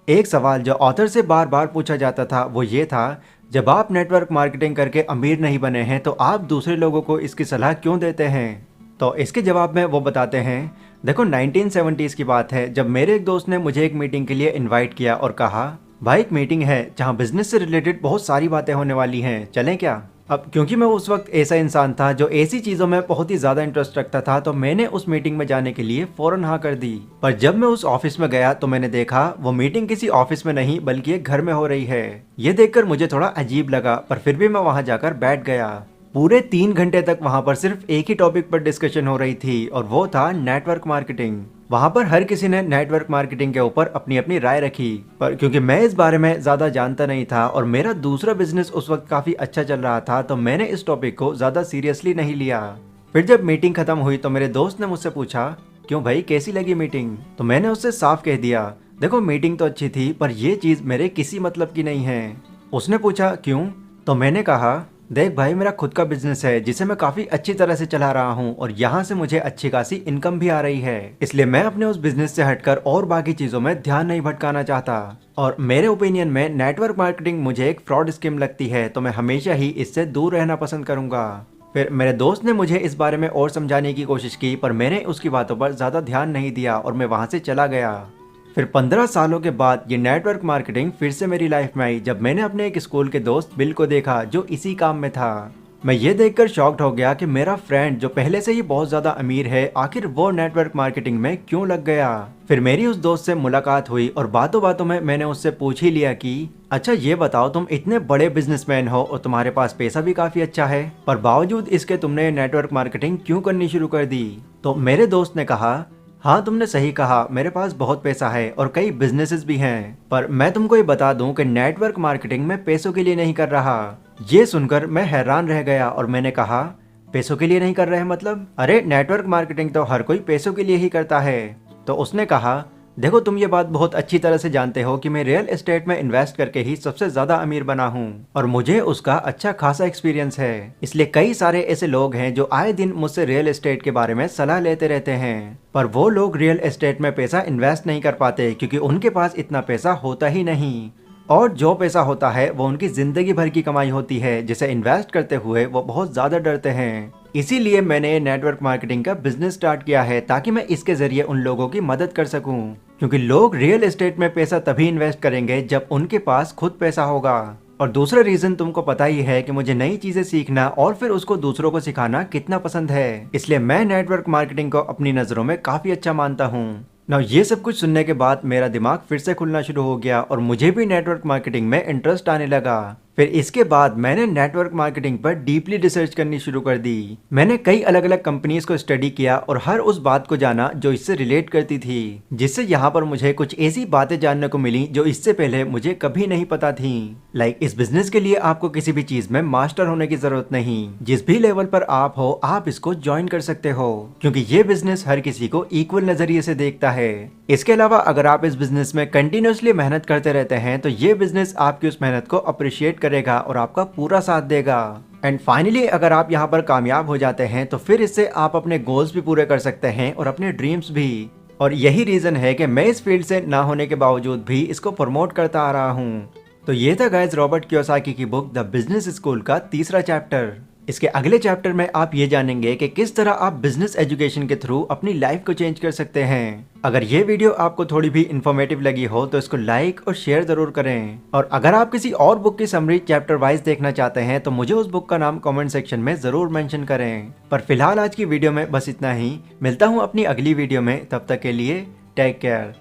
एक सवाल जो ऑथर से बार बार पूछा जाता था वो ये था, जब आप नेटवर्क मार्केटिंग करके अमीर नहीं बने हैं तो आप दूसरे लोगों को इसकी सलाह क्यों देते हैं। तो इसके जवाब में वो बताते हैं, देखो 1970s की बात है जब मेरे एक दोस्त ने मुझे एक मीटिंग के लिए इनवाइट किया और कहा, भाई एक मीटिंग है जहाँ बिजनेस से रिलेटेड बहुत सारी बातें होने वाली हैं, चलें क्या। अब क्योंकि मैं उस वक्त ऐसा इंसान था जो ऐसी चीज़ों में बहुत ही ज़्यादा इंटरेस्ट रखता था, तो मैंने उस मीटिंग में जाने के लिए फ़ौरन हाँ कर दी। पर जब मैं उस ऑफिस में गया तो मैंने देखा वो मीटिंग किसी ऑफिस में नहीं बल्कि एक घर में हो रही है। ये देखकर मुझे थोड़ा अजीब लगा, पर फिर भी मैं वहाँ जाकर बैठ गया। पूरे 3 घंटे तक वहाँ पर सिर्फ एक ही टॉपिक पर डिस्कशन हो रही थी और वो था नेटवर्क मार्केटिंग। वहाँ पर हर किसी ने नेटवर्क मार्केटिंग के ऊपर अपनी अपनी राय रखी, पर क्योंकि मैं इस बारे में ज़्यादा जानता नहीं था और मेरा दूसरा बिजनेस उस वक्त काफ़ी अच्छा चल रहा था, तो मैंने इस टॉपिक को ज़्यादा सीरियसली नहीं लिया। फिर जब मीटिंग खत्म हुई तो मेरे दोस्त ने मुझसे पूछा, क्यों भाई कैसी लगी मीटिंग। तो मैंने उससे साफ कह दिया, देखो मीटिंग तो अच्छी थी पर यह चीज़ मेरे किसी मतलब की नहीं है। उसने पूछा क्यों, तो मैंने कहा, देख भाई मेरा खुद का बिजनेस है जिसे मैं काफ़ी अच्छी तरह से चला रहा हूँ और यहाँ से मुझे अच्छी खासी इनकम भी आ रही है, इसलिए मैं अपने उस बिजनेस से हटकर और बाकी चीज़ों में ध्यान नहीं भटकाना चाहता। और मेरे ओपिनियन में नेटवर्क मार्केटिंग मुझे एक फ्रॉड स्कीम लगती है, तो मैं हमेशा ही इससे दूर रहना पसंद करूंगा। फिर मेरे दोस्त ने मुझे इस बारे में और समझाने की कोशिश की, पर मैंने उसकी बातों पर ज़्यादा ध्यान नहीं दिया और मैं वहाँ से चला गया। फिर 15 सालों के बाद ये नेटवर्क मार्केटिंग फिर से मेरी लाइफ में आई जब मैंने अपने एक स्कूल के दोस्त बिल को देखा जो इसी काम में था। मैं ये देखकर शॉक्ड हो गया कि मेरा फ्रेंड जो पहले से ही बहुत ज़्यादा अमीर है, आखिर वो नेटवर्क मार्केटिंग में क्यों लग गया। फिर मेरी उस दोस्त से मुलाकात हुई और बातों बातों में मैंने उससे पूछ ही लिया कि अच्छा ये बताओ, तुम इतने बड़े बिजनेसमैन हो और तुम्हारे पास पैसा भी काफ़ी अच्छा है, पर बावजूद इसके तुमने नेटवर्क मार्केटिंग क्यों करनी शुरू कर दी। तो मेरे दोस्त ने कहा, हाँ तुमने सही कहा, मेरे पास बहुत पैसा है और कई बिजनेसेस भी हैं, पर मैं तुमको ये बता दूं कि नेटवर्क मार्केटिंग मैं पैसों के लिए नहीं कर रहा। ये सुनकर मैं हैरान रह गया और मैंने कहा, पैसों के लिए नहीं कर रहे हैं मतलब, अरे नेटवर्क मार्केटिंग तो हर कोई पैसों के लिए ही करता है। तो उसने कहा, देखो तुम ये बात बहुत अच्छी तरह से जानते हो कि मैं रियल एस्टेट में इन्वेस्ट करके ही सबसे ज़्यादा अमीर बना हूँ और मुझे उसका अच्छा खासा एक्सपीरियंस है, इसलिए कई सारे ऐसे लोग हैं जो आए दिन मुझसे रियल एस्टेट के बारे में सलाह लेते रहते हैं, पर वो लोग रियल एस्टेट में पैसा इन्वेस्ट नहीं कर पाते क्योंकि उनके पास इतना पैसा होता ही नहीं, और जो पैसा होता है वो उनकी ज़िंदगी भर की कमाई होती है जिसे इन्वेस्ट करते हुए वो बहुत ज़्यादा डरते हैं। इसीलिए मैंने नेटवर्क मार्केटिंग का बिजनेस स्टार्ट किया है ताकि मैं इसके ज़रिए उन लोगों की मदद कर सकूं, क्योंकि लोग रियल एस्टेट में पैसा तभी इन्वेस्ट करेंगे जब उनके पास खुद पैसा होगा। और दूसरा रीज़न तुमको पता ही है कि मुझे नई चीज़ें सीखना और फिर उसको दूसरों को सिखाना कितना पसंद है, इसलिए मैं नेटवर्क मार्केटिंग को अपनी नज़रों में काफ़ी अच्छा मानता हूँ। ना ये सब कुछ सुनने के बाद मेरा दिमाग फिर से खुलना शुरू हो गया और मुझे भी नेटवर्क मार्केटिंग में इंटरेस्ट आने लगा। फिर इसके बाद मैंने नेटवर्क मार्केटिंग पर डीपली रिसर्च करनी शुरू कर दी। मैंने कई अलग अलग कंपनीज को स्टडी किया और हर उस बात को जाना जो इससे रिलेट करती थी, जिससे यहाँ पर मुझे कुछ ऐसी बातें जानने को मिली जो इससे पहले मुझे कभी नहीं पता थी। लाइक इस बिजनेस के लिए आपको किसी भी चीज में मास्टर होने की जरूरत नहीं, जिस भी लेवल पर आप हो आप इसको ज्वाइन कर सकते हो, क्योंकि ये बिजनेस हर किसी को इक्वल नजरिए से देखता है। इसके अलावा अगर आप इस बिजनेस में कंटिन्यूसली मेहनत करते रहते हैं तो ये बिजनेस आपकी उस मेहनत को अप्रिशिएट करेगा और आपका पूरा साथ देगा। एंड फाइनली अगर आप यहाँ पर कामयाब हो जाते हैं तो फिर इससे आप अपने गोल्स भी पूरे कर सकते हैं और अपने ड्रीम्स भी। और यही रीजन है कि मैं इस फील्ड से ना होने के बावजूद भी इसको प्रमोट करता आ रहा हूँ। तो ये था गाइस रॉबर्ट कियोसाकी की बुक द बिजनेस स्कूल का तीसरा चैप्टर। इसके अगले चैप्टर में आप ये जानेंगे कि किस तरह आप बिजनेस एजुकेशन के थ्रू अपनी लाइफ को चेंज कर सकते हैं। अगर ये वीडियो आपको थोड़ी भी इंफॉर्मेटिव लगी हो तो इसको लाइक और शेयर जरूर करें, और अगर आप किसी और बुक की समरी चैप्टर वाइज देखना चाहते हैं तो मुझे उस बुक का नाम कमेंट सेक्शन में जरूर मेंशन करें। पर फिलहाल आज की वीडियो में बस इतना ही, मिलता हूँ अपनी अगली वीडियो में, तब तक के लिए टेक केयर।